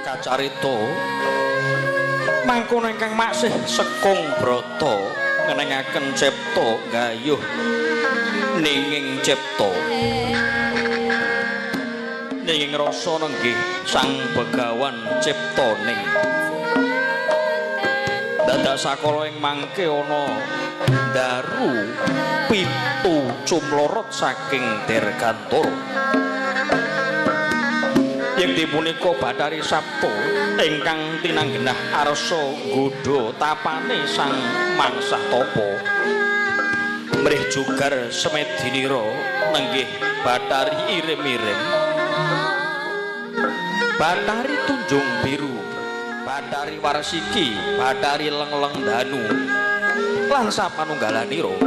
kacarita mangkono ingkang maksih Sekung Brata ngenengaken cipta gayuh ninging cipta ninging rasa nenggih Sang Begawan ciptaning dadak sakala ing mangke ana daru pitu cumlorot saking Dirgantara ing dipunika Bathari Sapta ingkang tinanggenah arsa nggodha tapane Sang Mangsah Tapa mrih jugar semedinira nenggih Bathari irim-irim Bathari Tunjung Biru Bathari Warsiki Bathari Lengleng Danu lan sapanunggalanira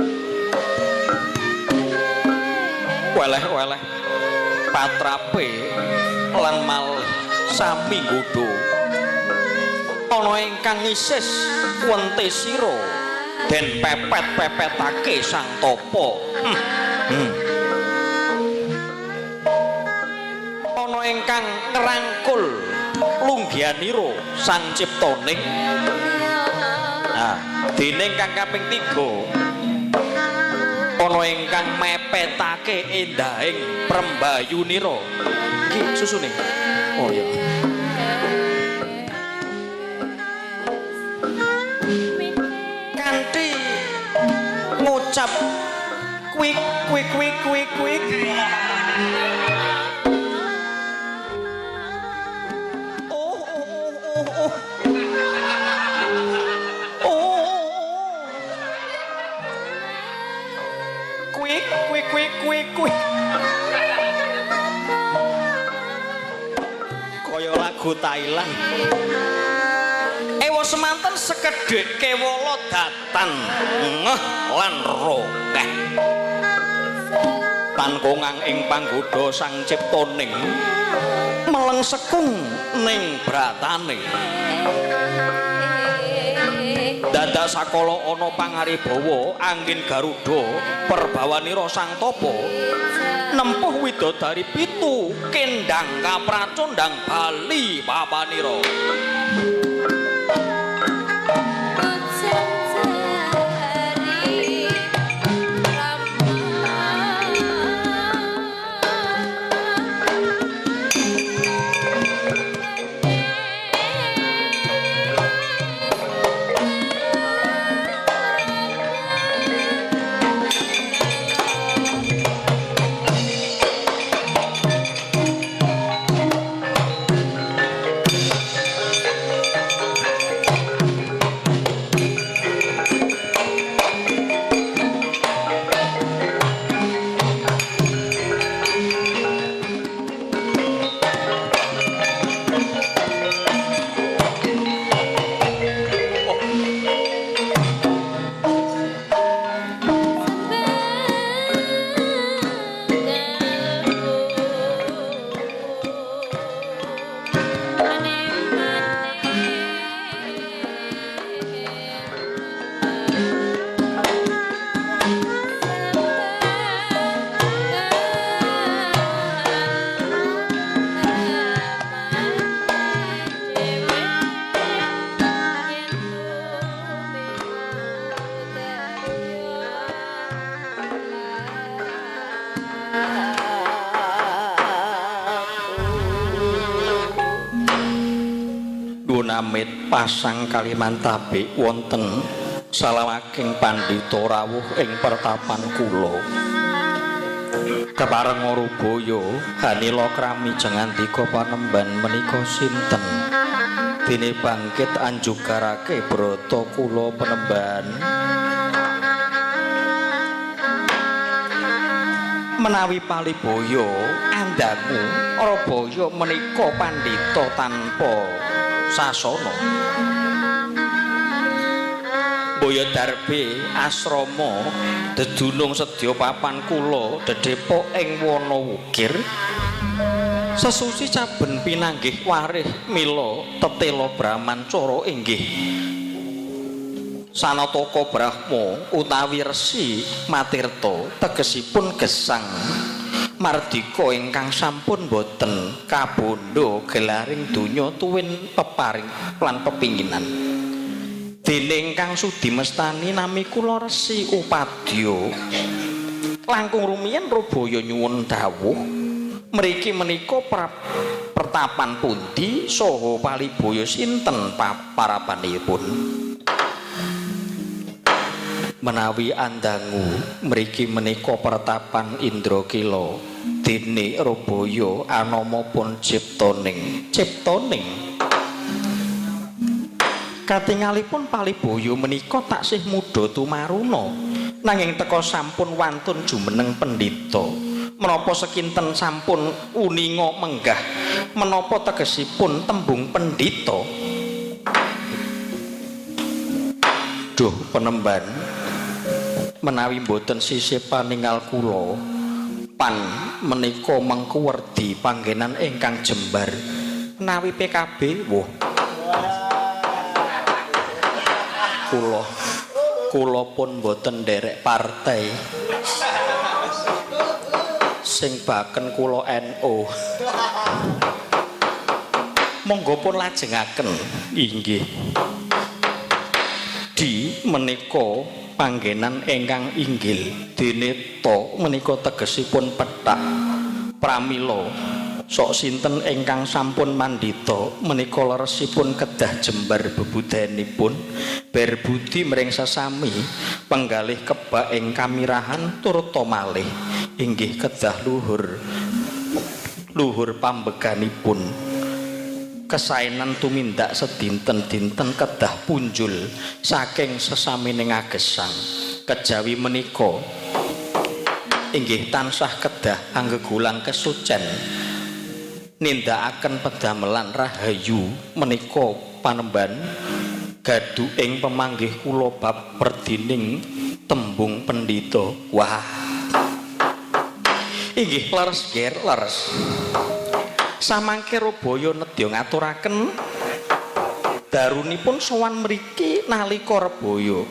weleh-weleh patrape lan malih sami nggodha ana ingkang isis wentesira den pepet-pepetake Sang Tapa ana ingkang ngrangkul lunggihanira Sang Ciptaning nah dene kang kaping 3 ana ingkang mepetake endahing prembayunira iki susune oh ya kanthi ngucap kuik kuik kuik kuik kuik kuik kaya lagu Thailand ewa semanten sekedhik kewala datan ngeh lan rokeh tan kongang ing panggoda Sang Ciptaning meleng sekung ning bratane dadak sakala ana pangaribawa angin Garuda perbawanira Sang Tapa nempuh widodari pitu kendang kapracondang bali papanira Amit pasang Kalimantabe wonten salawaking pandhita rawuh ing pertapan kula kepareng Rubaya Hanila krami jengandika panemban menika sinten dene bangkit anjugarake brata kula penemban menawi palibaya andangu Rabaya menika pandhita tanpa sasana Boyodarbe asrama dedunung sedya papan kula dedepok ing wana wukir sesuci saben pinanggih warih mila tetela Brahmancara inggih Sanataka Brahma utawi Resi Matirta tegesipun gesang mardika ingkang sampun boten kabondho gelaring donya tuwin peparing lan pepinginan dene ingkang sudi mestani nami kula Resi Upadya langkung rumiyin Robaya nyuwun dawuh mriki menika pertapan pundi saha palibaya sinten parapanipun menawi andangu mriki menika pertapan Indrakila dene Robaya anamapun ciptoning katingalipun palibaya menika taksih mudha tumaruna nanging teka sampun wantun jumeneng pendhita menapa sekinten sampun uninga menggah menapa tegesipun tembung pendhita duh penemban menawi mboten sisih paningal kula pan menika mengku werdi panggenan ingkang jembar menawi PKB woh kula pun mboten nderek partai sing baken kula NU monggo pun lajengaken inggih di menika panggenan ingkang inggil dene to menika tegesipun pethak pramila sok sinten ingkang sampun mandhita menika leresipun kedah jembar bebudayanipun berbudi mring sesami penggalih kebak ing kamirahan turta malih inggih kedah luhur pambeganipun kesaenan tumindak sedinten-dinten kedah punjul saking sesamining agesang kejawi menika inggih tansah kedah anggegulang kesucen nindakaken pedamelan rahayu menika panemban gadu ing pemanggih kula bab perdining tembung pendhita wah inggih leres ger leres samangke Robaya nedya ngaturaken darunipun sowan mriki nalika Rebaya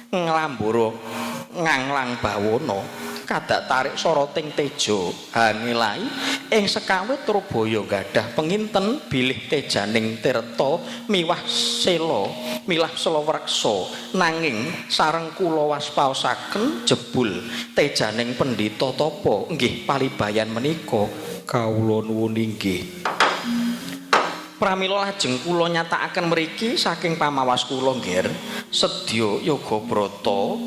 nglambara nganglang bawana kadak tarik soroting teja hangilai ing sekawit Robaya gadah penginten bilih tejaning tirta miwah selawreksa nanging sareng kula waspaosaken jebul tejaning pendhita tapa nggih palibayan menika kawula nuwun inggih pramila lajeng kula nyatakaken mriki saking pamawas kula nggih sedya yoga brata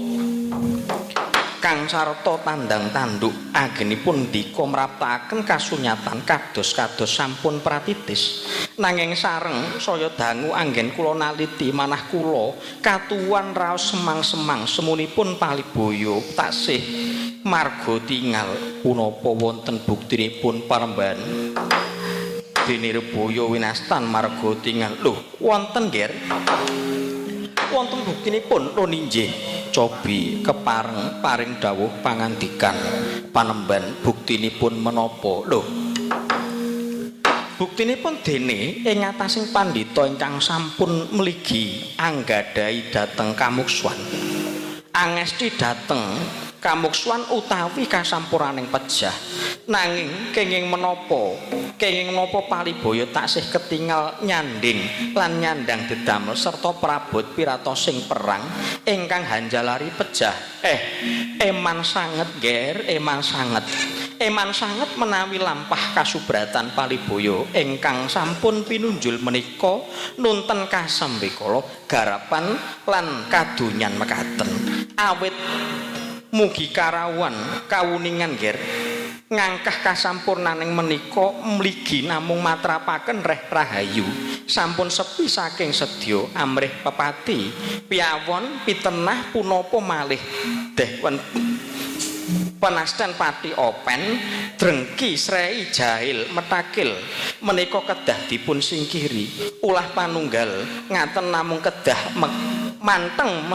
kang sarta tandang tanduk agenipun dika mraptakaken kasunyatan kados-kados sampun pratitis nanging sareng saya dangu anggen kula naliti manah kula katuwan raos semang-semang semunipun palibaya taksih marga tingal punapa wonten buktinipun paremban dene Rebaya winastan marga tingal lho wonten nggih wonten buktinipun lho inggih cobi kepareng paring dawuh pangandikan panemban buktinipun menapa lho buktinipun dene ing ngatasing pandhita ingkang sampun mligi anggadhahi dhateng kamuksuan angesti dhateng kamuksuan utawi kasampuraning pejah nanging kenging menapa palibaya taksih ketingal nyanding lan nyandang dedamel serta prabot piratosing perang ingkang hanjalari pejah eman sanget ger eman sanget menawi lampah kasubratan palibaya ingkang sampun pinunjul menika nunten kasambekala garapan lan kadonyan mekaten awit mugi karawan kawuningan ger ngangkah kasampurnaning menika mligi namung matrapaken reh rahayu sampun sepi saking sedya amrih pepati piawon pitenah punapa malih deh penastan pati open drengki srei jahil metakil menika kedah dipun singkiri ulah panunggal ngaten namung kedah manteng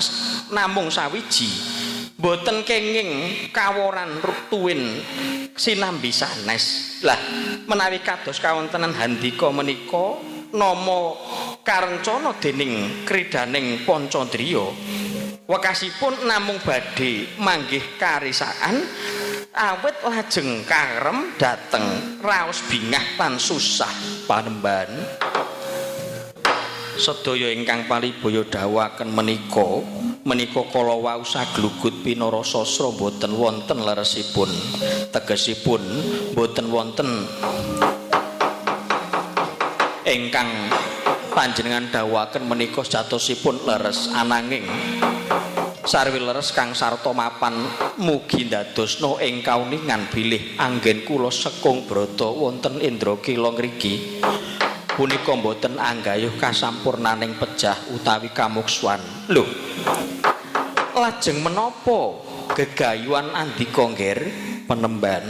namung sawiji boten kenging kaworan tuwin sinambi sanes lah menawi kados kawontenan handika menika nama karencana dening kridaning Pancadriya wekasipun namung badhe manggih karisaan awit lajeng karem dateng raos bingah lan susah Panembahan. Sedaya ingkang palibaya dawuhaken menika kala wau saglugut pinara sastra boten wonten leresipun. Tegesipun boten wonten ingkang panjenengan dawuhaken menika jatosipun leres, ananging sarwi leres kang sarta mapan mugi ndadosna ing kauningan bilih anggen kula Sekung Brata wonten Indrakila ngriki punika boten anggayuh kasampurnaning pejah utawi kamuksuhan. Lho, lajeng menapa gegayuhan andika ngger Panembahan?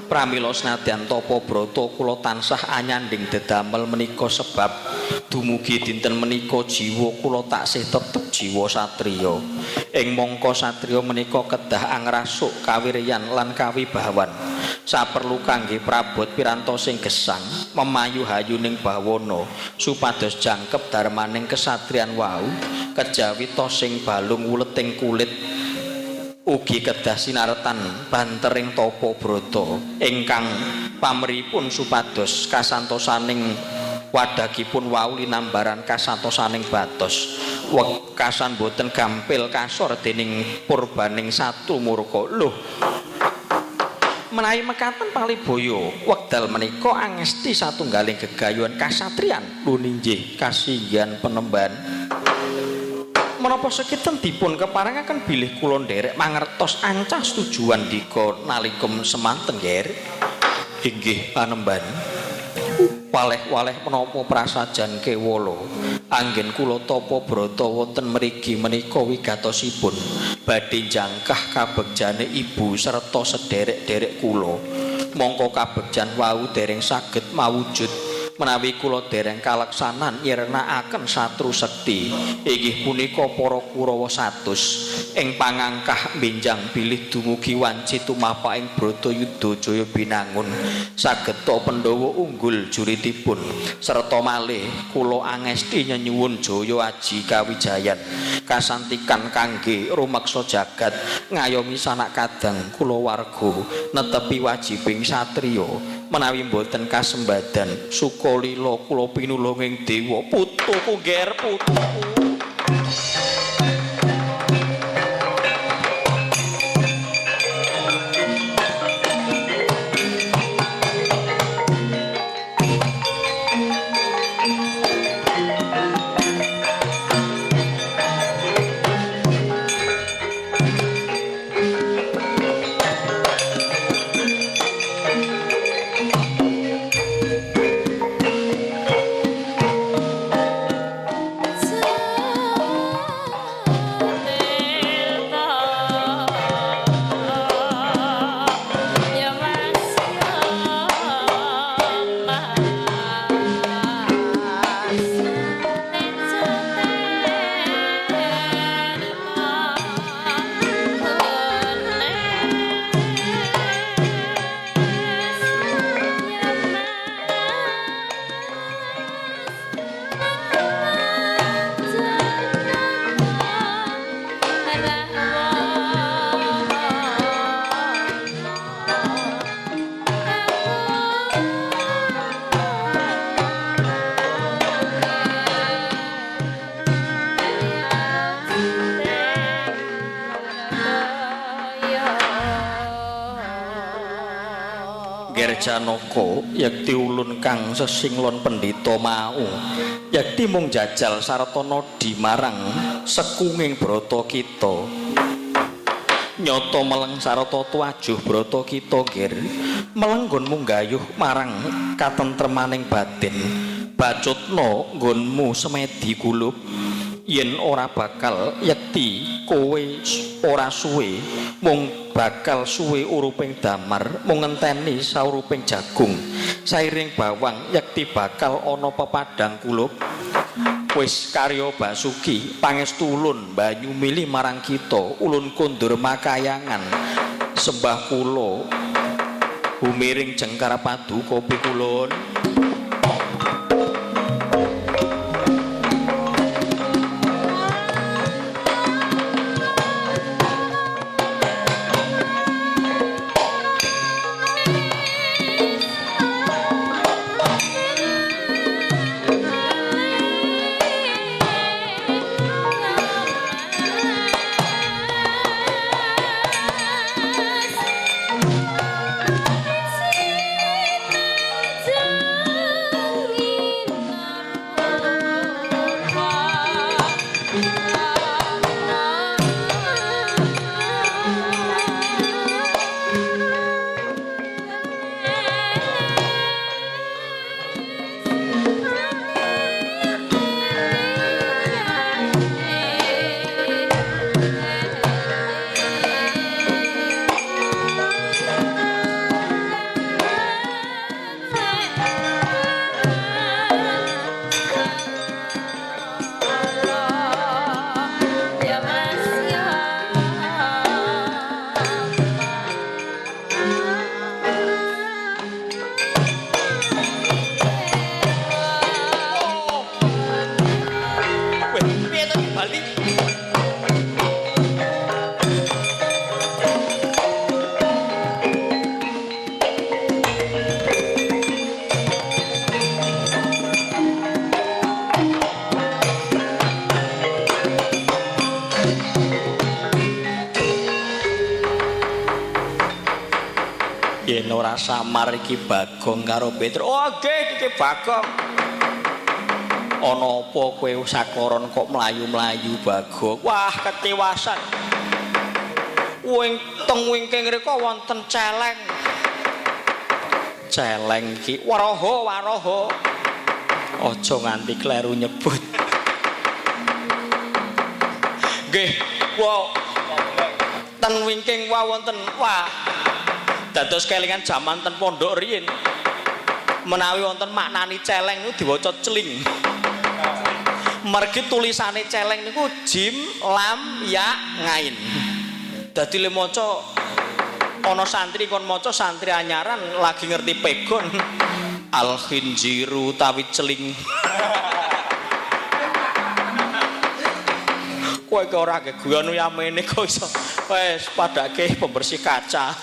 Pramila senadyan tapa brata kula tansah anyanding dedamel menika sebab dumugi dinten menika jiwa kula taksih tetep jiwa satriya. Ing mangka satriya menika kedah angrasuk kawiryan lan kawibawan. Saperlu kangge prabot piranto sing gesang memayu hayuning bawana supados jangkep darmaning kesatriyan wau kejawi to sing balung wuleting kulit ugi kedah sinaretan bantering tapa brata ingkang pamripun supados kasantosaning wadhagipun wau linambaran kasantosaning batos wekasan boten gampil kasor dening purbaning satu murka. Lho, menawi mekaten palibaya wekdal menika angesti satunggaling gegayuhan kasatriyan nuninggih kasinggihan Panembahan. Menapa sekiten dipun keparengaken bilih kula nderek mangertos ancas tujuan dika nalikum semanten nggih. Inggih Panembahan. Waleh-waleh menapa prasajan kewala anggen kula tapa brata wonten mrigi menika wigatosipun badhe jangkah kabegjane ibu serta sederek-derek kula. Mongko kabegjan wau dereng saged mawujud menawi kula dereng kaleksanan nyirnakaken satru sekti inggih punika para Kurawa 100 ing pangangkah benjang bilih dumugi wanci tumapaking Bratayuda Jaya binangun saged ta Pandhawa unggul juritipun serta malih kula angesti nyuwun jaya aji kawijayan kasantikan kangge rumeksa jagat ngayomi sanak kadang kula warga netepi wajibing satriya menawi mboten kasembadan sukalila kula pinulunging dewa putuku nger putuku. Janaka yakti ulun kang sesinglon pendhita mau yakti mung jajal sartana di marang sekunging brata kita nyata meleng sarata tuajuh brata kita nggir meleng nggonmu nggayuh marang katentremaning batin bacutna nggonmu semedi kulub yen ora bakal yakti kowe ora suwe mung bakal suwe uruping damar mung ngenteni sauruping jagung sairing bawang yakti bakal ana pepadang kulup wis karya Basuki pangestu ulun banyu milih marang kita ulun kundur makayangan sembah kula humiring jengkar paduka pikulun. samar iki Bagong karo Petro. Oh nggih iki Bagong. Ana apa kowe sakoron kok mlayu-mlayu Bagong? Wah ketiwasan. Teng wingking rika wonten celeng. Celeng iki waraha. Aja nganti kleru nyebut. Nggih, ten wingking wonten dados kelingan jaman ten pondok riyin. Menawi wonten maknani celeng niku diwaca celing. Mergi tulisane celeng niku jim, lam, ya, ngain. Dadi le maca ana santri kon maca santri anyaran lagi ngerti pegon al khinjiru tawi celing. Kowe kok ora gegono yamene kok iso wis padake pembersih kaca.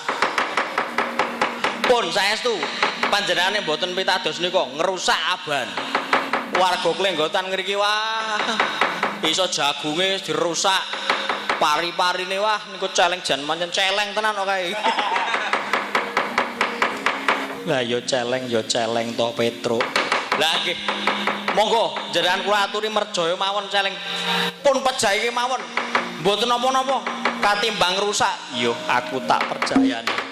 Pun saestu panjenengane mboten pitados nika ngerusak aban. Warga Klenggotan ngriki wah iso jagunge dirusak. Pari-parine wah niku celeng jan pancen celeng tenan kok kae. Lah ya celeng to Petro. Lah nggih. Monggo jenengan kula aturi merjaya mawon celeng. Pun pejahi mawon. Mboten napa-napa katimbang rusak. Yo aku tak percayani.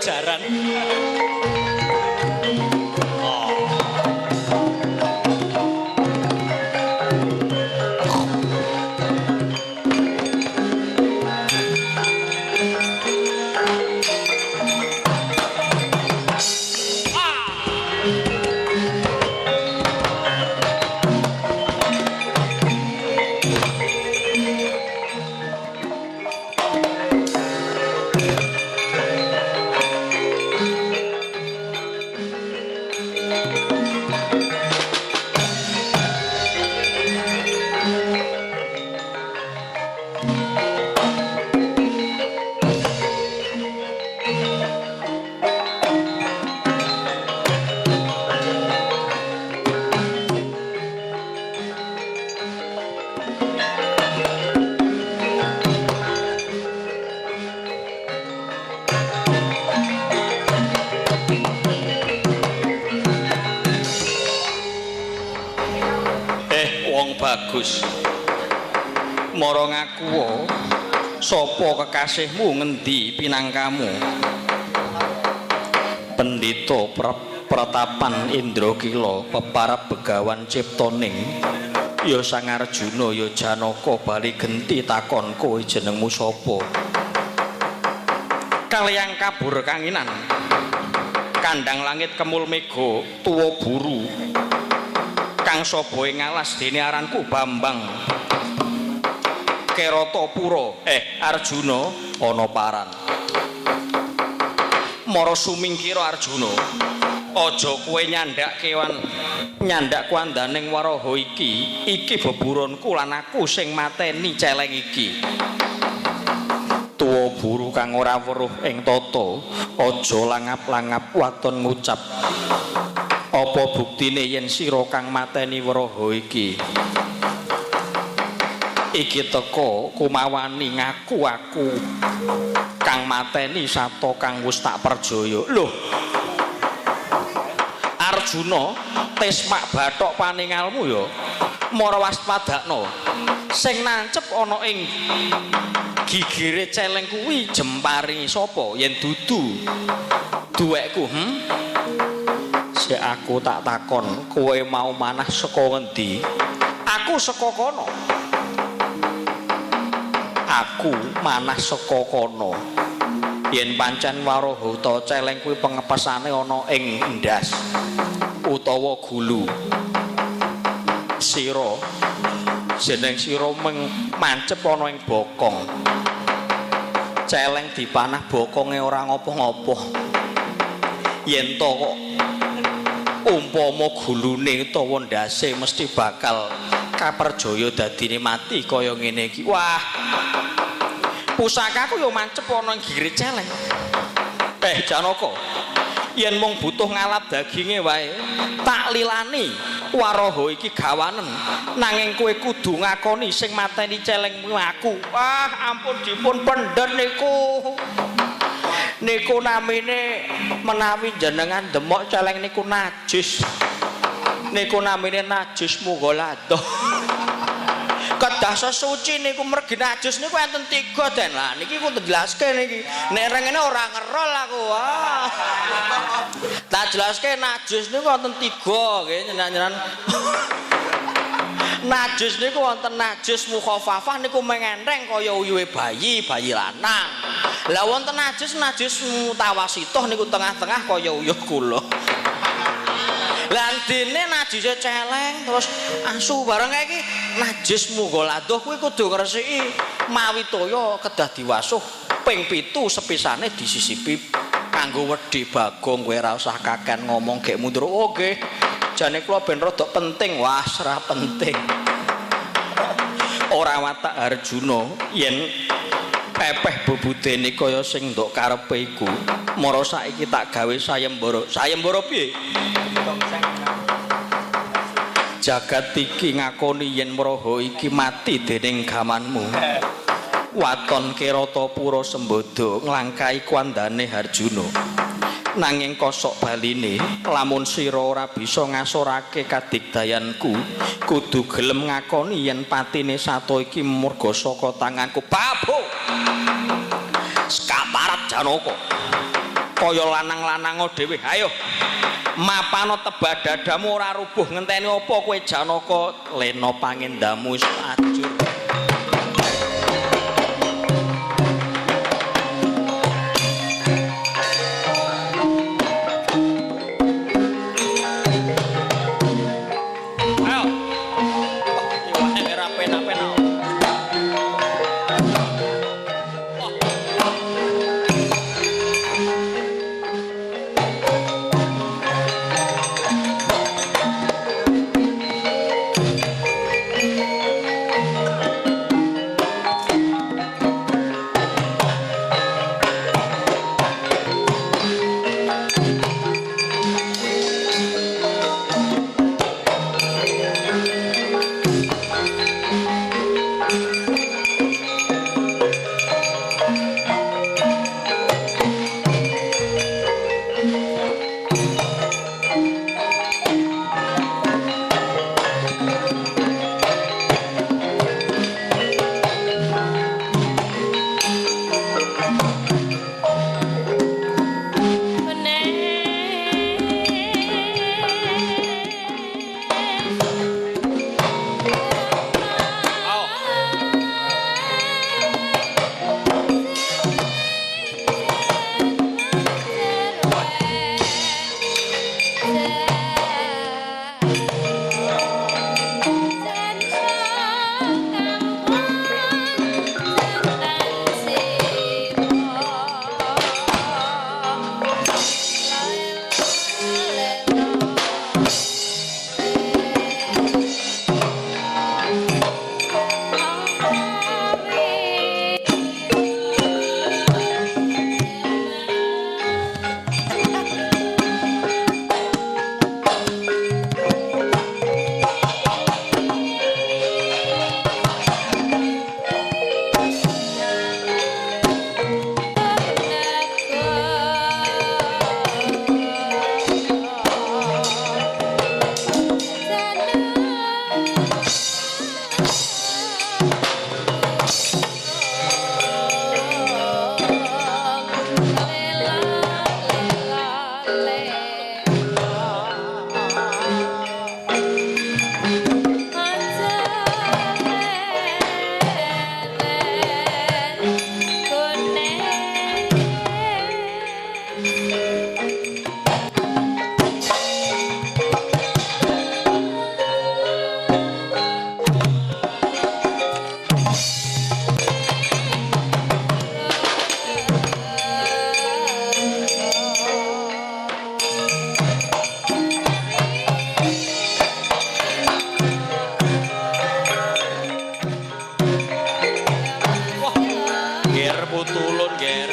Jaran. Bagus. Mara ngakuwa sapa kekasihmu ngendi pinangkamu? Pendhita Pratapan Indrakila peparab begawan ciptaning ya Sang Arjuna ya Janaka bali genti takon kowe jenengmu sapa? Kaliang kabur kanginan kandang langit kemul mega tuwa buru kang sapa ing alas dene aranku Bambang Keratapura Arjuna ana paran. Mara sumingkira Arjuna aja kowe nyandak kuandaning waraha iki beburonku lan aku sing mateni celeng iki. Tuwa buru kang ora weruh ing tata aja langap-langap waton ngucap. Apa buktine yen sira kang mateni waraha iki? Iki teka kumawani ngaku aku kang mateni sato kang wis tak perjaya. Lho Arjuna tesmak bathok paningalmu ya mara waspadakna sing nancep ana ing gigire celeng kuwi jemparingi sapa yen dudu duwekku sik aku tak takon kowe mau manah saka ngendi? Aku saka kono. Aku manah saka kono. Yen pancen waraha utawa celeng kuwi pengepesane ana ing ndas utawa gulu. Sira jeneng sira mancep ana ing bokong. Celeng dipanah bokonge ora ngopo-ngopo. Yen to kok umpama gulune utawa ndase mesti bakal kaperjaya dadine mati kaya ngene iki. Wah. Pusakaku yo mancep ana ing giri celeng. Janaka, yen mung butuh ngalap daginge wae, tak lilani waraha iki gawanen. Nanging kowe kudu ngakoni sing mateni celengmu aku. Wah, ampun dipun pendhet niku. Niku namine menawi jenengan demok celeng niku najis. Niku namine najis mughaladzah. Kedah sesuci niku mergi najis niku enten 3 den. Lah niki kudu jelaske niki. Nek rengene ora ngerol aku. Wah. Tak jelaske najis niku wonten 3 nggih njenengan. Najis niku wonten najis mukhafafah niku mengentheng kaya uyuhe bayi lanang. Lah wonten najis mutawasithah niku tengah-tengah kaya uyuh kula. Lah dene najise celeng terus asu bareng iki najis mughaladzah kuwi kudu ngresiki mawi toya kedah diwasuh ping 7 sepisane disisipi kanggo wedhi Bagong kowe ora usah kaken ngomong gek mundur. Oh nggih. Jane kula ben rada penting. Wah, ora penting. Ora watak Arjuna yen pepeh bebudene kaya sing ndok karepe iku. Mara saiki tak gawe sayembara. Sayembara piye? Jagat iki ngakoni yen waraha iki mati dening gamanmu. Waton Keratapura Sembada nglangkai kuandane Arjuna. Nanging kosok baline lamun sira ora bisa ngasorake kadigdayanku, kudu gelem ngakoni yen patine sato iki murga saka tanganku. Babu. Skaparat Janaka. Kaya lanang-lanang dhewe. Ayo. Mapano tebah dadamu ora rubuh ngenteni apa kowe Janaka lena pangendamu wis ajur. ger putulun ger.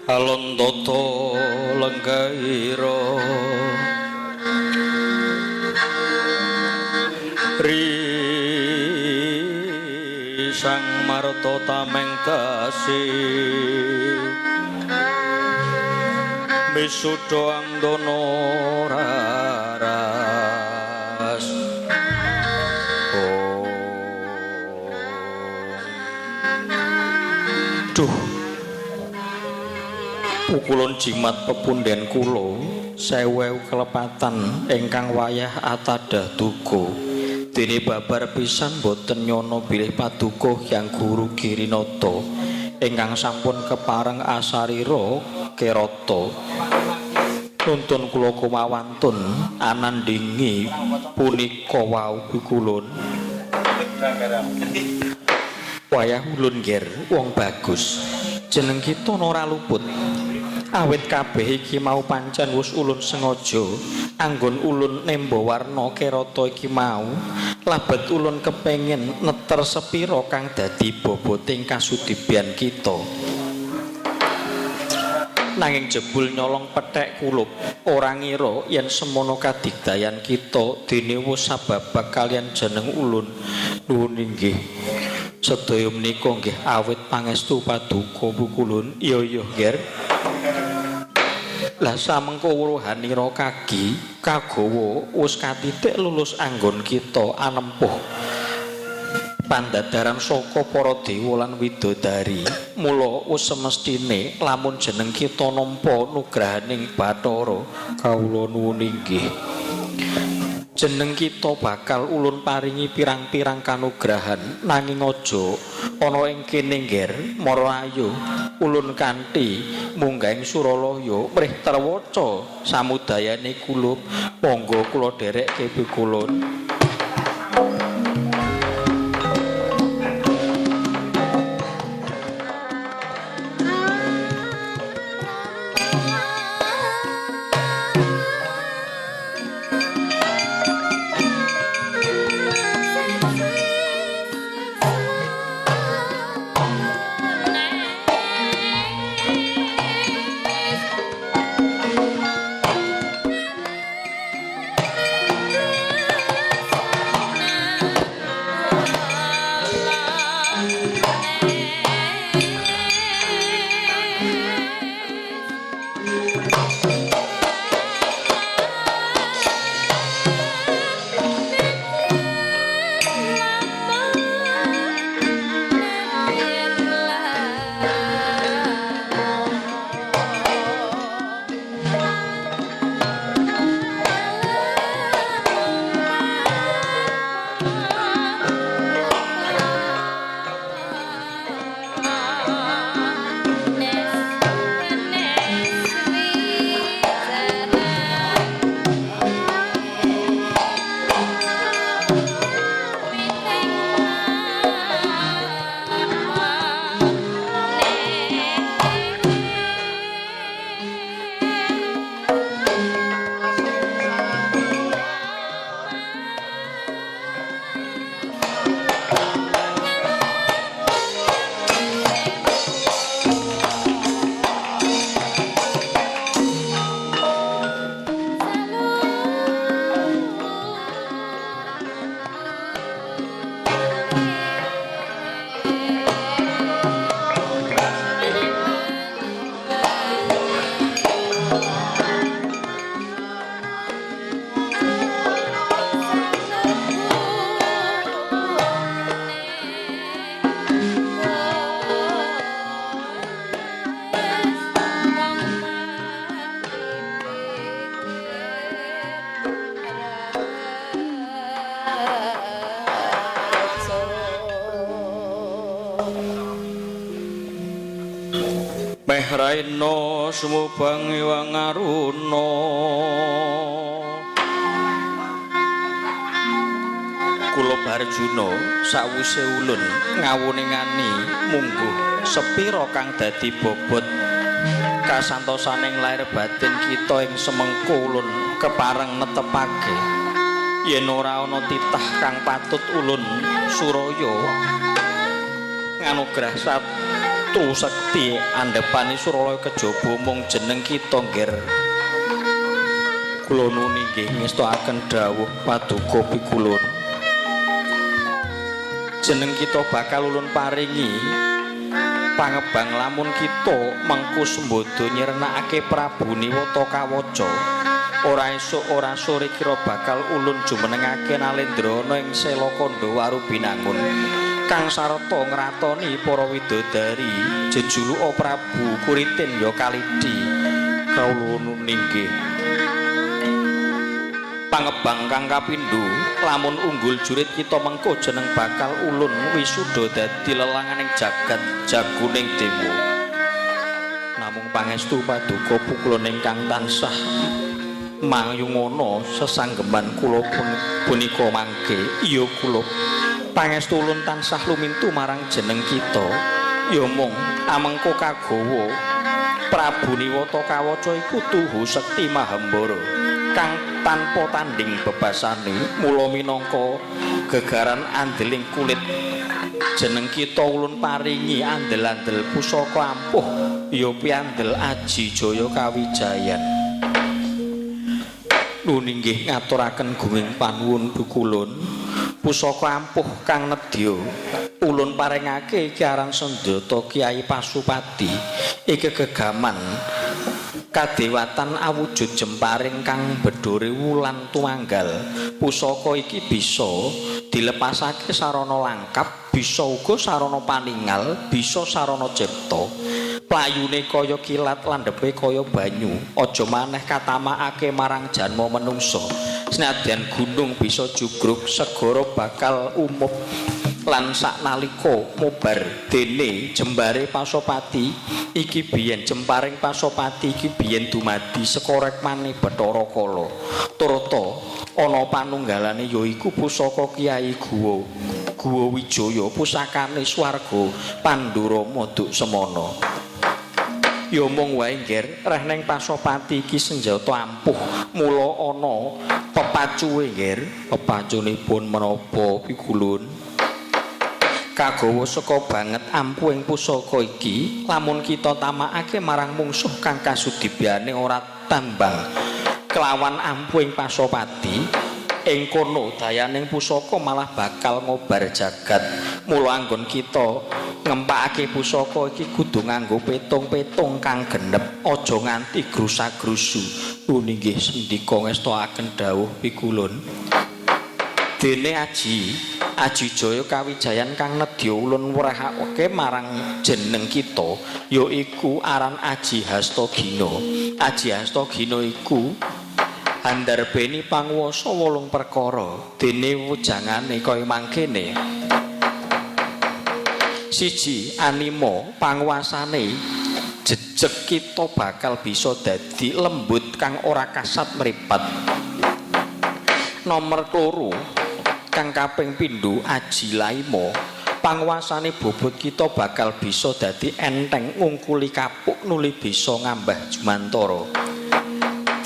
Alondata lenggaira sang marta tameng dasi misuda angdana raras duh pukulun jimat pepunden kula sewu kelepatan ingkang wayah atadah duka dene babar pisan boten nyono bilih paduka Hyang Guru Girinata ingkang sampun kepareng asarira kerata nuntun kula kumawantun anandingi punika wau kulun wayah ulun ger wong bagus jeneng kita ora luput awit kabeh iki mau pancen wis ulun sengaja anggon ulun nemba warna kerata iki mau labet ulun kepengin neter sepira kang dadi boboting kasudiban kita nanging jebul nyolong pethek kulup ora ngira yen semono kadigdayan kita dene wis sababak kalian jeneng ulun nuwun inggih sedaya menika nggih awit pangestu paduka pukulun iya ger lah samengko wuruhanira kagi kagawa wis katitik lulus anggon kita anempuh pandadaran saka para dewa lan widodari mula wis semestine lamun jeneng kita nampa nugrahaning Bathara kawula nuwun inggih jeneng kita bakal ulun paringi pirang-pirang kanugrahan nanging aja ana ing kene nger Marayu ulun kanthi munggahing Suralaya mrih terwaca samudayane kula monggo kula dherekke pikulun Raina sumubang iwang aruna kula Barjuna sawise ulun ngawuningani mungguh sepira kang dadi bobot kasantosaning lair batin kita ing semengko ulun kepareng netepake yen ora ana titah kang patut ulun suraya nganugrah Satru Sekti andhepane Suralaya kejaba mung jeneng kita nggir kula nuni nggih ngestakaken dawuh paduka pikulun jeneng kita bakal ulun paringi pangebang lamun kita mengku sembada nyrenakake Prabu Niwata Kawaca ora esuk ora sore kira bakal ulun jumenengake Nalendrana ing Sela Kandha Warubinangun kang sarta ngratoni para widodari jejuluka Prabu Kuritin ya Kalidi kawula nunggih pangebang kang kapindho lamun unggul jurit kita mengko jeneng bakal ulun wisuda dadi lelanganing jagat jaguning dewa namung pangestu paduka pukulan ingkang tansah mangyungana sesanggeman kula punika mangke iya kula pangestu ulun tansah lumintu marang jeneng kita ya mung amengko kagawa Prabu Niwata Kawaca iku tuhu sekti mahembara kang tanpa tanding bebasane mula minangka gegaran andeling kulit jeneng kita ulun paringi andel-andel pusaka ampuh ya piandel aji jaya kawijayan nuninggih ngaturaken gunging panuwun bukulun pusaka ampuh kang nedya ulun paringake iki aran Sendata Kyai Pasupati iki gegaman kadewatan awujud jemparing kang bedhore wulan tuanggal pusaka iki bisa dilepasake sarana langkap bisa uga sarana paningal bisa sarana cipta playune kaya kilat landhepe kaya banyu aja maneh katamakake marang janma manungsa senadyan gunung bisa jugruk segara bakal umup lan saknalika mobar dene jembare Pasopati iki biyen jemparing Pasopati iki biyen dumadi sekorek maneh Bathara Kala turta ana panunggalane yaiku pusaka Kyai Guwa Wijaya pusakane swarga Pandurama Duk Semana ya mung wae nggir reh ning Pasopati iki senjata ampuh mula ana pepacuhe nggir pepacunipun menapa pikulun kagawa saka banget ampuhing pusaka iki lamun kita tamakake marang mungsuh kang kasudibyane ora tambang kelawan ampuhing Pasopati ing kono dayaning pusaka malah bakal ngobar jagat mula anggon kita ngempakake pusaka iki kudu nganggo petung-petung kang genep aja nganti grusak-grusu nuninggih sendika ngestakaken dawuh pikulun dene Aji Jaya Kawijayan kang nedya ulun werahake marang jeneng kita yaiku aran Aji Hastagina. Aji Hastagina iku andarbeni panguwasa 8 perkara dene wujangane kaya mangkene. 1 anima panguwasane jejeg kita bakal bisa dadi lembut kang ora kasat mripat. Nomor 2 kang kaping pindho Aji Laima panguwasane bobot kita bakal bisa dadi enteng ngungkuli kapuk nuli bisa ngambah jumantara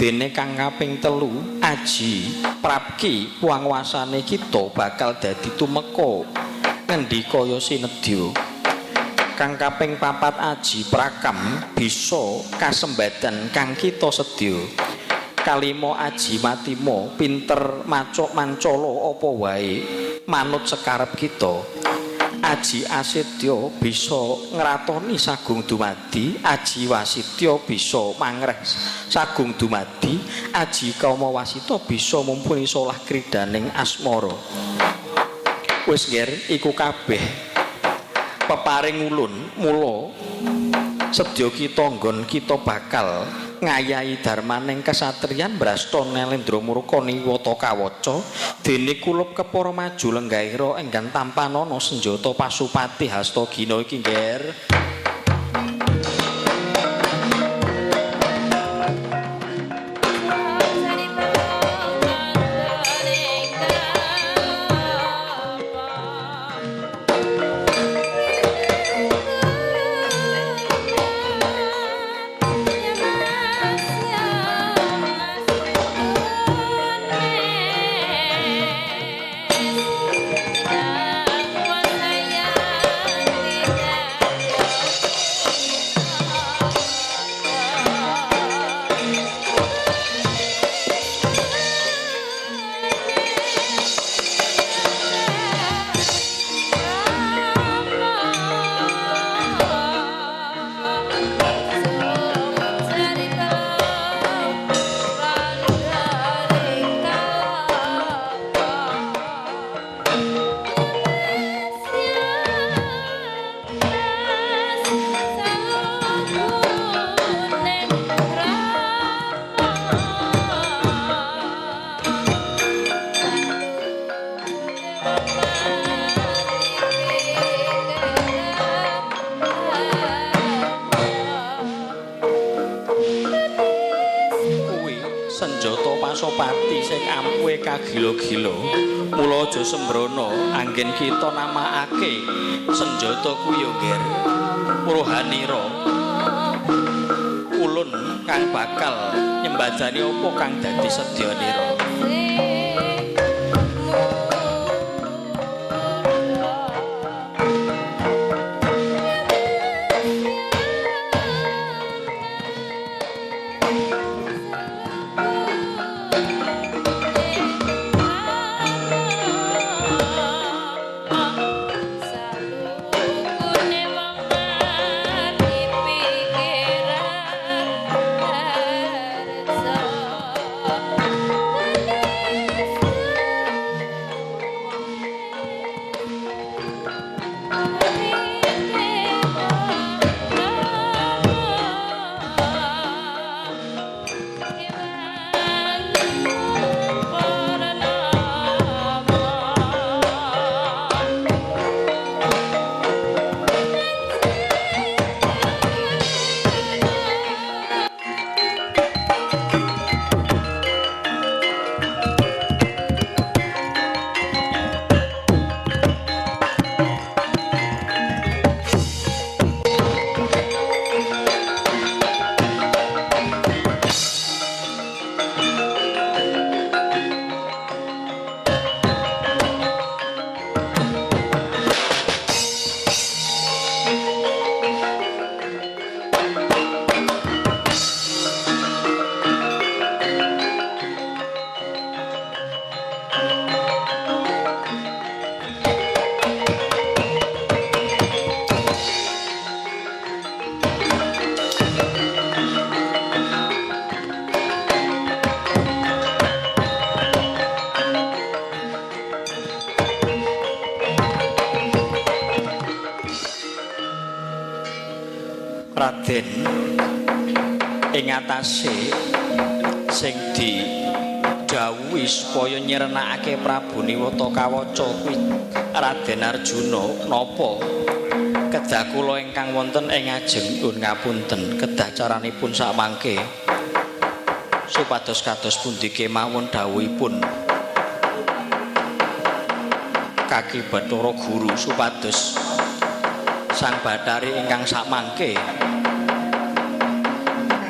dene kang kaping 3 Aji Prapki panguwasane kita bakal dadi tumeka ngendi kaya sinedya kang kaping 4 Aji Prakam bisa kasembadan kang kita sedya kalimo Aji Matimo pinter macok mancala apa wae manut sekarep kita Aji Asetya bisa ngratoni sagung dumadi Aji Wasitya bisa mangreh sagung dumadi Aji Kama Wasita bisa mumpuni solah kridaning asmara wis nggir iku kabeh peparing ulun mula sedya kita nggon kita bakal ngayahi darmaning kasatriyan brasta Nalendra Murka Niwata Kawaca dene kulup kepara maju lenggahira enggan tampanana senjata Pasupati Hastagina iki nggir ampuhe kagila-gila mula aja sembrono anggen kita namakake senjata kuwi yo Ger Rohanira ulun kang bakal nyembadani apa kang dadi sedyanira Raden ing atase sing didhawuhi supaya nyrenakake Prabu Niwata Kawaca kuwi Raden Arjuna napa kedah kula ingkang wonten ing ajeng nyuwun ngapunten kedah caranipun sakmangke supados kados pundi kemawon dawuhipun Kaki Bathara Guru supados Sang Bathari ingkang sakmangke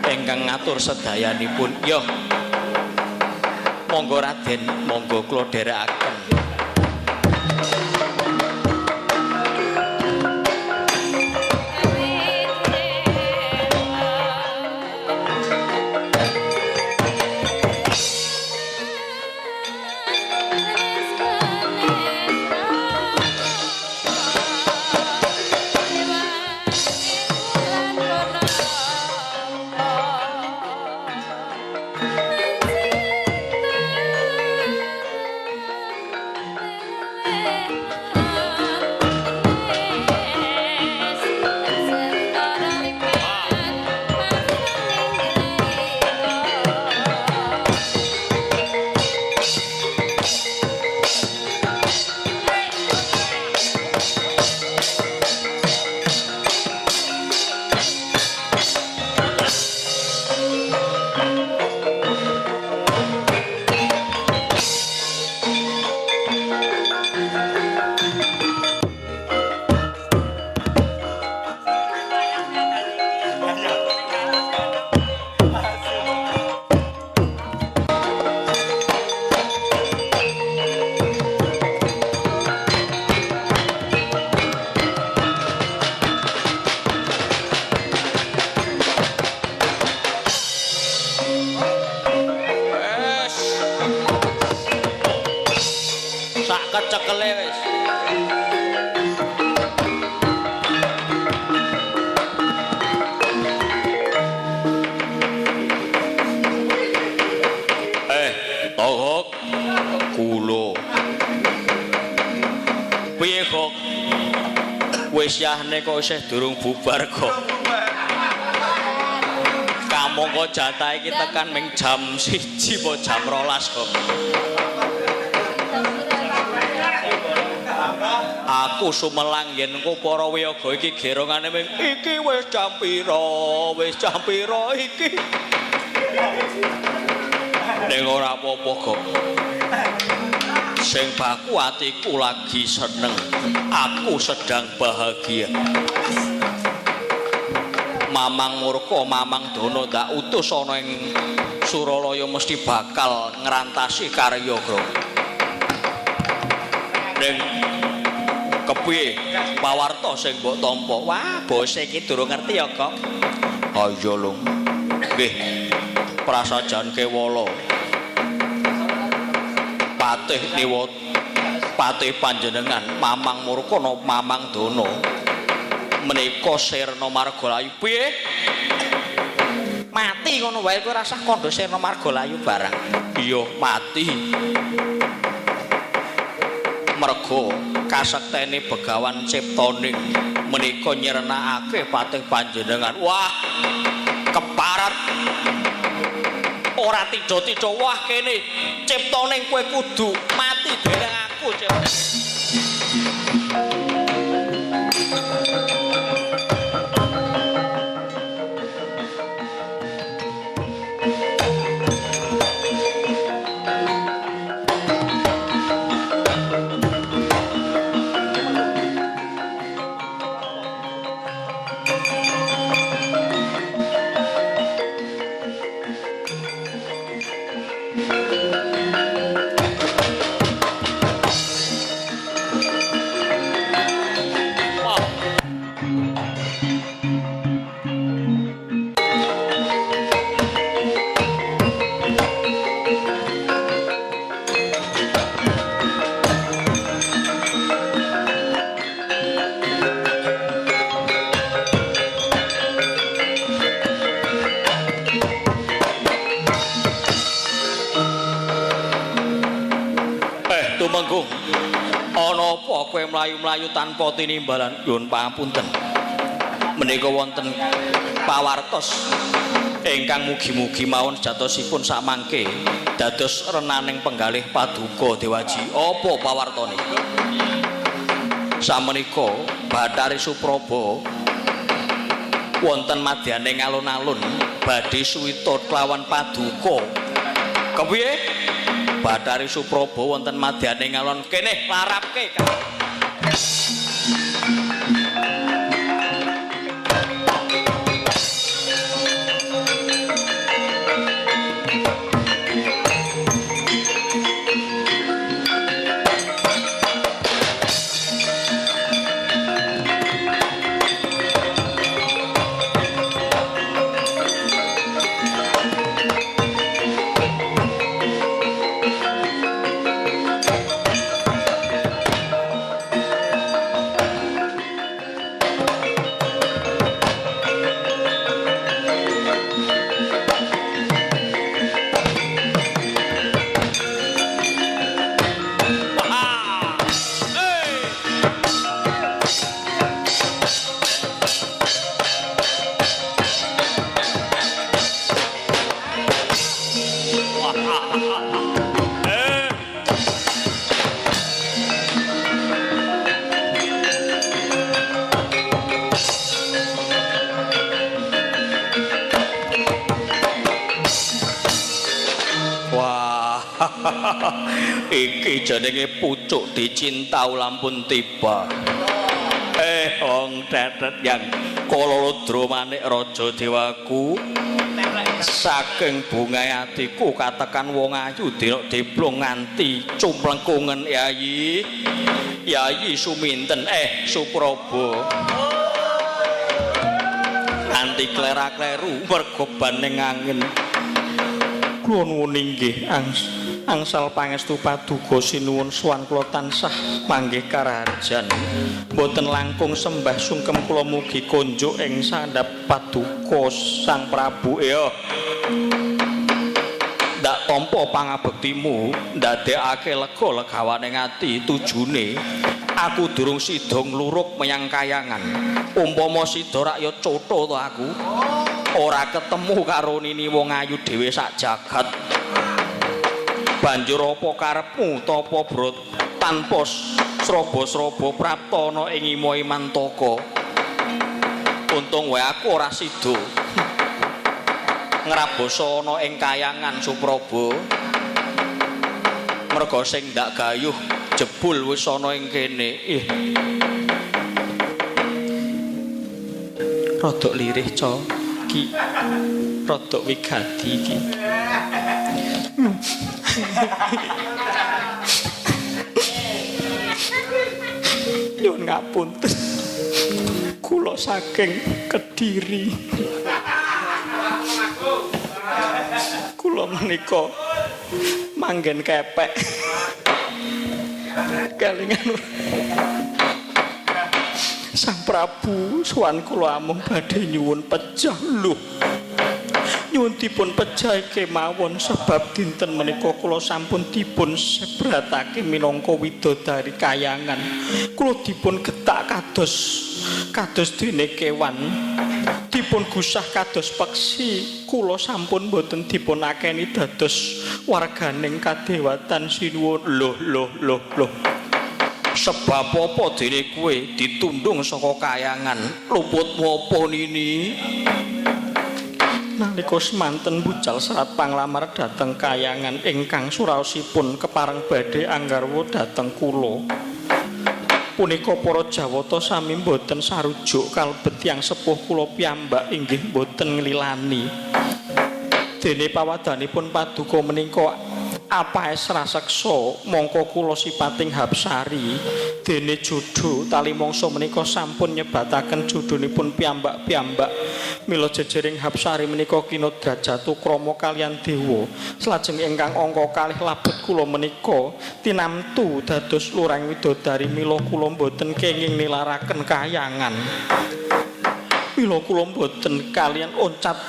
ingkang ngatur sedayanipun yo monggo Raden monggo kula dherekaken kecekele wis. Tohok kula. Piye kok wis yahne kok isih durung bubar kok. Kamangka jatah iki tekan ming jam 1 apa jam 12 kok. Aku sumelang yen engko para wiyaga iki gerongane ming iki wis jam pira iki. Ning ora apa-apa kok. Sing baku atiku lagi seneng. Aku sedang bahagia. Mamang Murka, Mamang Dana ndak utus ana ing Suralaya mesti bakal ngrantasi karya, Bro. Ning kepiye pawarta sing mbok tampa? Wah, bose iki durung ngerti ya, Kok. Ha iya, Lung. Nggih. Prasajan Kewala. Patih Niwata, patih panjenengan Mamang Murka, Mamang Dana. Menika sirna margalayu piye? Mati ngono wae kowe rasah kandha sirna margalayu barang. Iya, mati. Merga kasektene Begawan Ciptaning menika nyrenakake patih panjenengan. Wah, keparat. Ora tida-tida wah kene Ciptaning kowe kudu mati dereng aku, Ciptaning. Tumenggung, ana apa kowe mlayu-mlayu tanpa tinimbalan? Nyuwun pangapunten. Menika wonten pawartos ingkang mugi-mugi mawon sejatosipun samangke dados renaning penggalih paduka Dewaji. Apa pawartane? Samenika Bathari Supraba wonten madyaning alun-alun badhe suwita kelawan paduka. Kepiye? Bathari Supraba wonten madyaning alun kene larapke. Iki jenenge pucuk dicintau lampun tiba. Wong tetet yang Kalalodra manik raja dewaku. Saking bungae atiku katekan wong ayu dina deblong nganti cumplengkungen Yayi. Yayi Suminten Supraba. Anti klera-kleru merga baning angin. Kula nuwun inggih angsal pangestu paduka sinuwun sowan kula tansah manggih karaharjan. Mboten langkung sembah sungkem kula mugi konjuk ing sandhap paduka Sang Prabu. Ndak tampa pangabektimu ndadekake lega legawaning ati. Tujune aku durung sida ngluruk menyang kayangan. Umpama sida rak ya cotho to aku. Ora ketemu karo nini wong ayu dhewe sak jagat. Banjur apa karepmu tapa brot tanpa sraba-sraba praptana ing Imantaka. Untung wae aku ora sida. ngraboso ana ing kayangan Supraba. Merga sing ndak gayuh jebul wis ana ing kene. Rodok lirih co ki. Rodok wigati iki. Nyuwun ngapunten. Kula saking Kediri. Kula menika manggen kepek. Kelingan Sang Prabu sowan kula amung badhe nyuwun pejah lho. Nyuwun dipun pejah kemawon sebab dinten menika kula sampun dipun sebratake minangka widodari kayangan. Kula dipun getak kados dene kewan. Dipun gusah kados peksi. Kula sampun boten dipun akeni dados warganing kadewatan sinuwun. Loh. Sebab apa dene kowe ditundung saka kayangan luput apa nini? Nalika semanten bucal serat panglamar dhateng kayangan ingkang suraosipun kepareng badhe anggarwa dhateng kula. Punika para Jawata sami boten sarujuk kalebet tiyang sepuh kula piyambak inggih boten nglilani. Dene pawadanipun paduka menika apaes raseksa mongko kula sipating Hapsari dene judhu tali mangsa menika sampun nyebataken judhunipun piyambak-piyambak mila jejering Hapsari menika kinodrajatu krama kaliyan dewa salajeng ingkang angka kalih labet kula menika tinamtu dados lurang widodari mila kula boten kenging nilaraken kayangan mila kula boten kaliyan oncat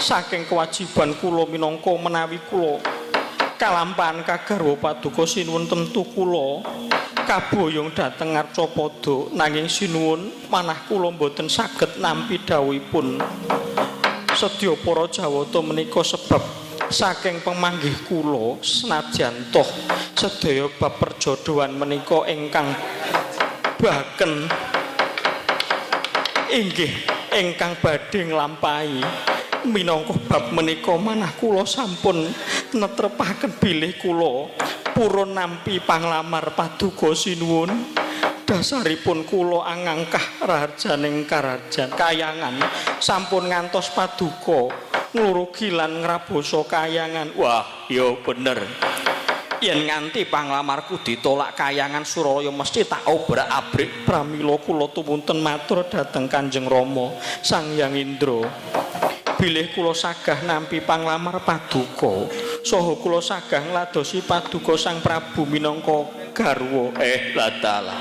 saking kewajiban kula minangka menawi kula kalampahan kagarwa paduka sinuwun tentu kula kaboyong dhateng Arcapada nanging sinuwun manah kula boten saged nampi dawuhipun sedya para Jawata menika sebab saking pemanggih kula senajan toh sedaya bab perjodohan menika ingkang baken inggih ingkang badhe nglampahi minangka bab menika manah kula sampun netrepaken bilih kula purun nampi panglamar paduka sinuwun dasaripun kula angangkah raharjaning karajan kayangan sampun ngantos paduka nglurugi lan ngraboso kayangan. Wah ya bener yen nganti panglamarku ditolak kayangan Suralaya mesti tak obrak-abrik pramila kula tumunten matur dhateng Kanjeng Rama Sang Hyang Indra bilih kula sagah nampi panglamar paduka saha kula sagah ngladosi paduka Sang Prabu minangka garwa ladalah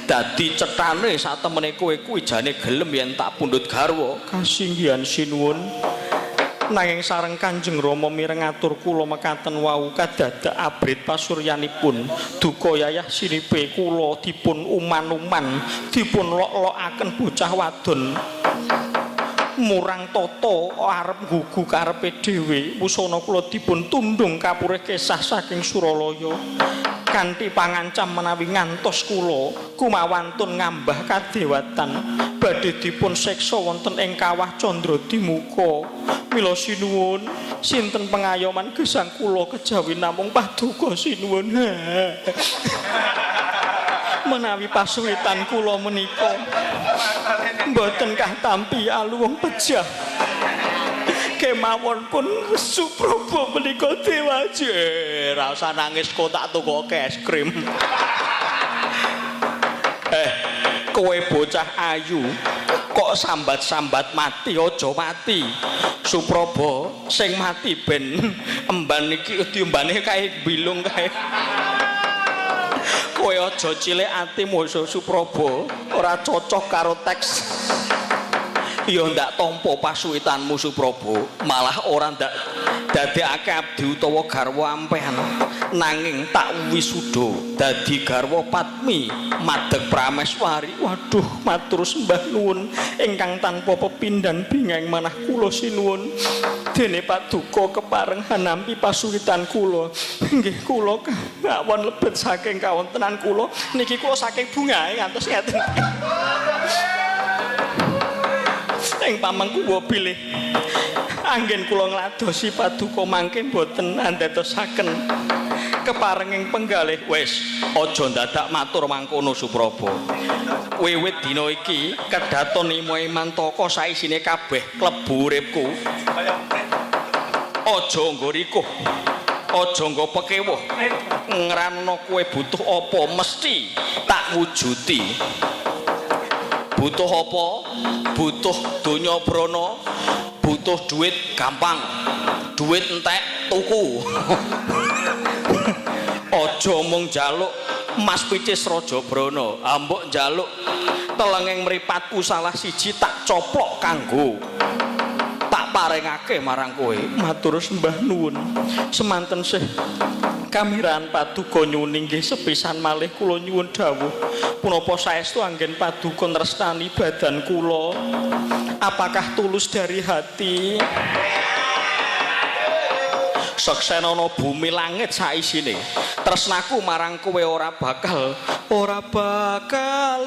dadi cethane satemene kowe kuwi jane gelem yen tak pundhut garwa kasinggihan sinuwun nanging sareng Kanjeng Rama mireng atur kula mekaten wau kadadak abrit pasuryanipun duka yayah sinipe kula dipun uman-uman dipun lok-lokaken bocah wadon murang tata arep nggugu karepe dhewe wusana kula dipun tundung kapurih kesah saking Suralaya kanthi pangancam menawi ngantos kula kumawantun ngambah kadewatan badhe dipun siksa wonten ing kawah Candradimuka mila sinuwun sinten pengayoman gesang kula kejawi namung paduka sinuwun menawi pasuwitan kula menika mboten kah tampi aluwung pejah kemawon pun Supraba menika dewaji ra usah nangis kok tak tukoke es krim kowe bocah ayu kok sambat-sambat mati aja mati Supraba sing mati ben emban iki diombane kae bilung kae kowe aja cilik atimu Supraba ora cocok karo teks ya ndak tampa pasuwitanmu Supraba malah ora ndak dadekake abdi utawa garwa ampehan nanging tak wisuda dadi garwa Padmi madeg Prameswari. Waduh matur sembah nuwun ingkang tanpa pepindhan bingeng manah kula sinuwun dene paduka kepareng nampi pasuwitan kula nggih kula kawon lebet saking kawontenan kula niki kula saking bungae ngantos ngeten ing pamengkuwa bilih anggen kula ngladosi paduka mangke boten andhatosaken keparenging penggalih. Wis aja dadak matur mangkono Supraba. Wiwit dina iki kedaton Imoe Mantaka saisine kabeh klebu uripku. Aja nggo rikuh, aja nggo pekewuh. Ngrana kowe butuh apa mesti tak wujuti. Butuh apa? Butuh donya brana, butuh duit gampang. Duit entek tuku. Aja mung njaluk Mas Picis Raja Brana, ambok njaluk telenging mripatku salah siji tak coplok kanggo tak paringake marang kowe. Matur sembah nuwun. Semanten sih kamiraan paduka nyuwun inggih sepisan malih kula nyuwun dawuh punapa saestu anggen paduka tresnani badan kula? Apakah tulus dari hati? Seksenana bumi langit saisine tresnaku marang kowe ora bakal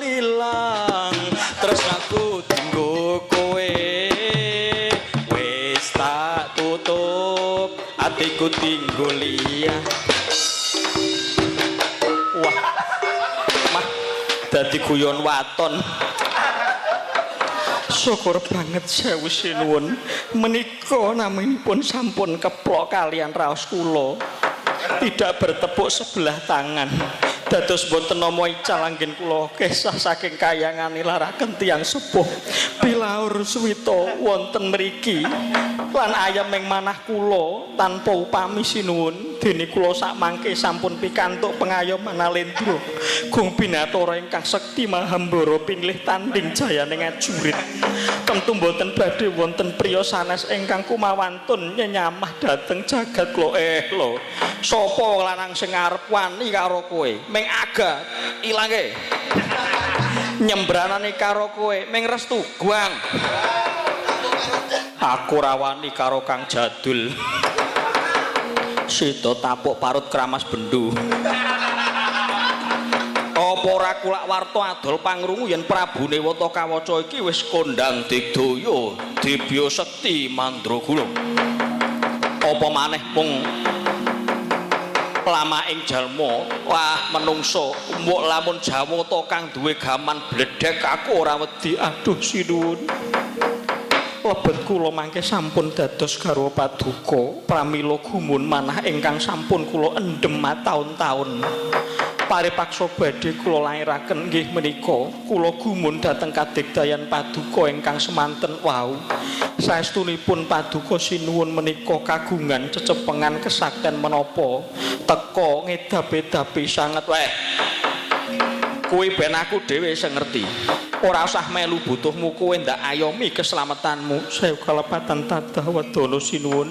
ilang. Tresnaku dienggo kowe wis tak tutup, atiku tinggo liyah. Wah, mah dadi guyon waton. Syukur banget sewu sinuwun menika naminipun sampun keplok kalian raos kula tidak bertepuk sebelah tangan. Dados boten nama ical anggen kula kesah saking kayangan nilaraken tiyang sepuh bilaur suwita wonten mriki lan ayam ing manah kula tanpa upami sinuwun dene kula sak mangke sampun pikantuk pengayoman alendra Gung Binathara ingkang sekti mahambara pinlih tanding jayaning ajurit. Tentu boten badhe wonten priya sanes ingkang kumawantun nyenyamah dhateng jagat kula. Lho, sapa lanang sing arep wani karo kowe? Ming aga ilange. Nyembranane karo kowe ming restu guang. Aku rawani karo Kang Jadul. Sida tapuk parut kramas bendu. Apa ora kulak warta adol pangrungu yen Prabu Newata Kawaca iki wis kondang digdaya Dibya Sekti Mandraguna. Apa maneh mung lama ing jalma. Wah menungso mbok lamun Jawata kang duwe gaman bledhek aku ora wedi. Aduh sinuwun. Lebet kula mangke sampun dados garwa paduka pramila gumun manah ingkang sampun kula endhem taun-taun. Paripaksa badhe kula lairaken nggih menika kula gumun dhateng kadigdayan paduka ingkang semanten wau. Saestunipun paduka sinuwun menika kagungan cecepengan kesakten menapa teka ngedap-edapi sanget. Weh, kuwi ben aku dhewe sing ngerti. Ora usah melu butuhmu kowe ndak ayomi keselamatanmu. Saya kalepatan tadah wedana sinuwun.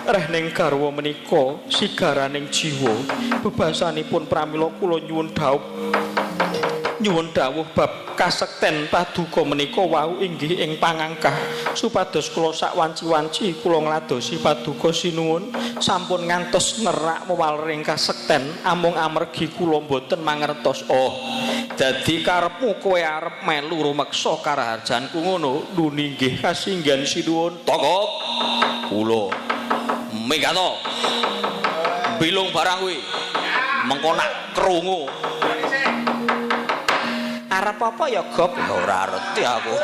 Reh ning garwa menika sigaraning jiwa. Bebasanipun pramila kula nyuwun dawuh bab kasekten paduka menika wau inggih ing pangangkah supados kula sak wanci-wanci kula ngladosi paduka sinuwun sampun ngantos nerak wewalering kasekten amung amargi kula boten mangertos. Oh, dadi karepmu kowe arep melu rumeksa karaharjanku ngono? Nuni nggih kasinggihan sinuwun. Tonggo kula Megato bilung barang kuwi mengko nak krungu arep apa ya gop ora ngerti aku.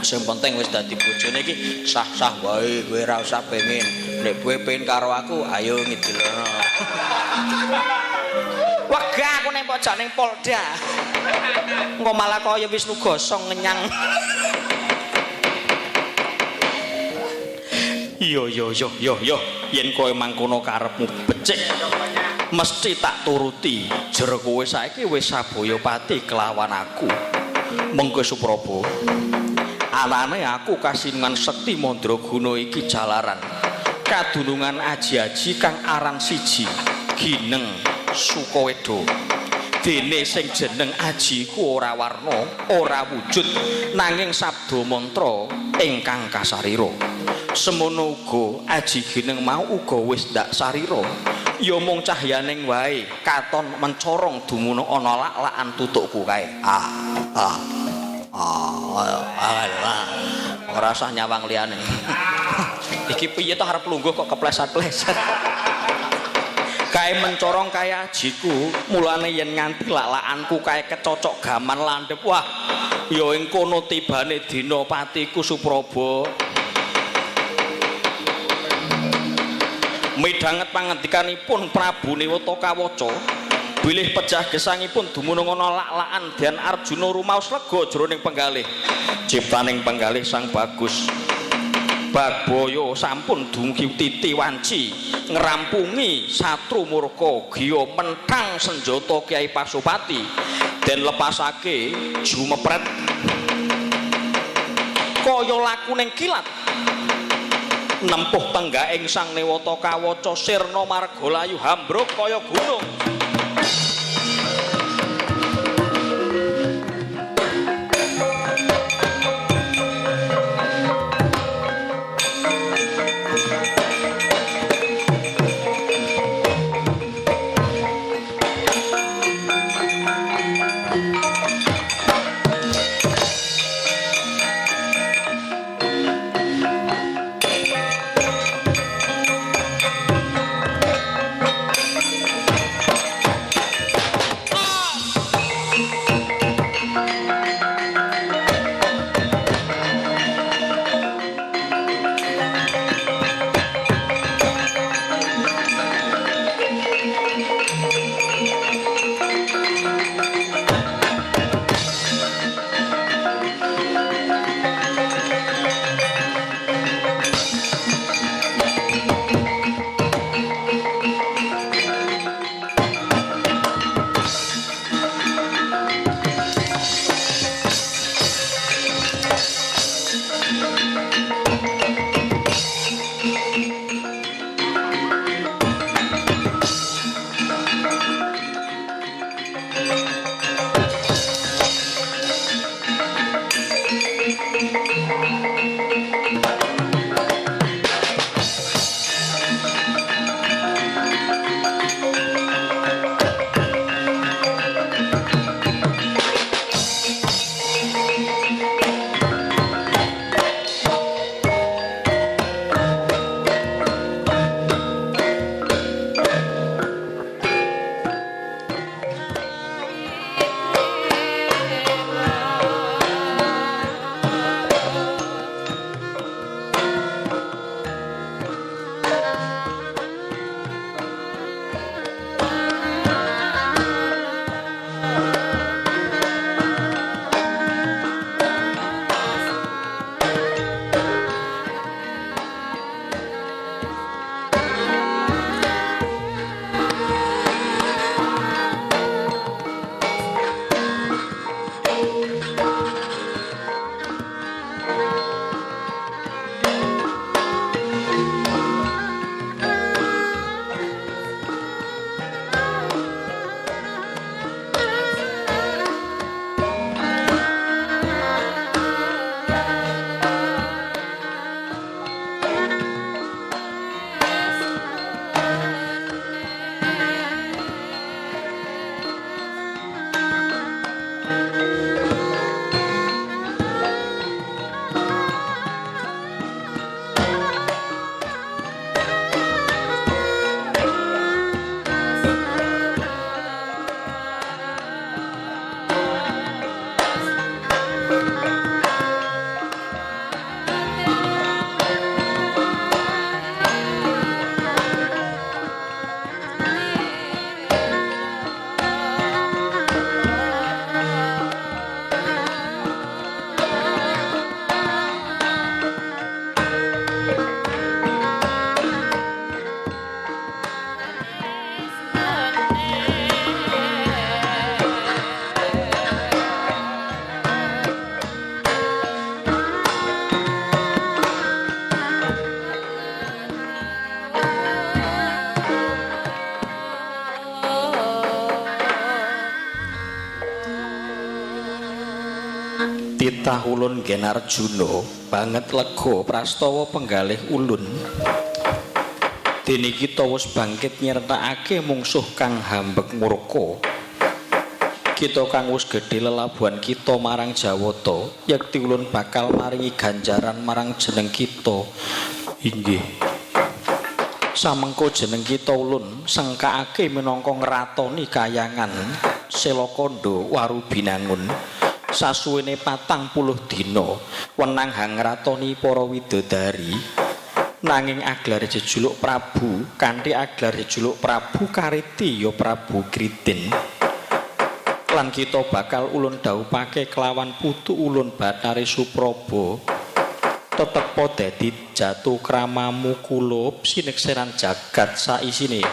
Sing penting wis dadi bojone iki sah-sah wae, kowe ora usah pengin. Nek kowe pengen karo aku ayo ngidilono. Wegah aku ning pojoking Polda. Engko malah kaya Wisnu Gosong ngenyang. Yo yen kowe mangkono karepmu becik mesti tak turuti. Jero kowe saiki wis sabaya pati kelawan aku. Mengko Supraba, anane aku kasinungan Sekti Mandraguna iki jalaran kadunungan aji-aji kang aran siji Gineng Sukaweda. Dene sing jeneng aji ku ora warna, ora wujud nanging sabda mantra ingkang kasarira. Semono uga aji gineng mau uga wis ndak sarira. Ya mung cahyaning wae katon mencorong dumunung ana lak-lakan tutukku kae. Ora usah nyawang liyane. Iki piye to arep lungguh kok kepleset-pleset. Kae mencorong kaya ajiku, mulane yen nganti lalakanku kae kecocok gaman landhep. Wah, ya ing kono tibane dina patiku Supraba. Midhanget pangendikanipun Prabu Niwata Kawaca, bilih pejah gesangipun dumunung ana lak-lakan Dyan Arjuna rumaos lega jroning penggalih. Ciptaning penggalih Sang Bagus Bagbaya sampun dumugi titi wanci ngrampungi satru murka giya menthang senjata Kyai Pasupati den lepasake jumepret kaya lakuning kilat nempuh tenggaing Sang Niwata Kawaca sirna margalayu hambruk kaya gunung. Titah ulun Gen Arjuna banget lega prastawa penggalih ulun. Dene kita wis bangkit nyertakake mungsuh kang hambek murka. kita kang wis gedhe lelabuhan kita marang Jawata yekti ulun bakal maringi ganjaran marang jeneng kita. Inggih. Samengko jeneng kita ulun sengkaake minangka ngratoni kayangan Selakanda Warubinangun. Sasuwene 40 dina wenang hang ngratoni para widodari. Nanging aglar jejuluk Prabu kanthi aglar jejuluk Prabu Kariti ya Prabu Kritin. Lan kita bakal ulun dhawuhake kelawan putu ulun Bathari Supraba tetepa dadi jatuh kramamu kula sinekseran jagat saisine.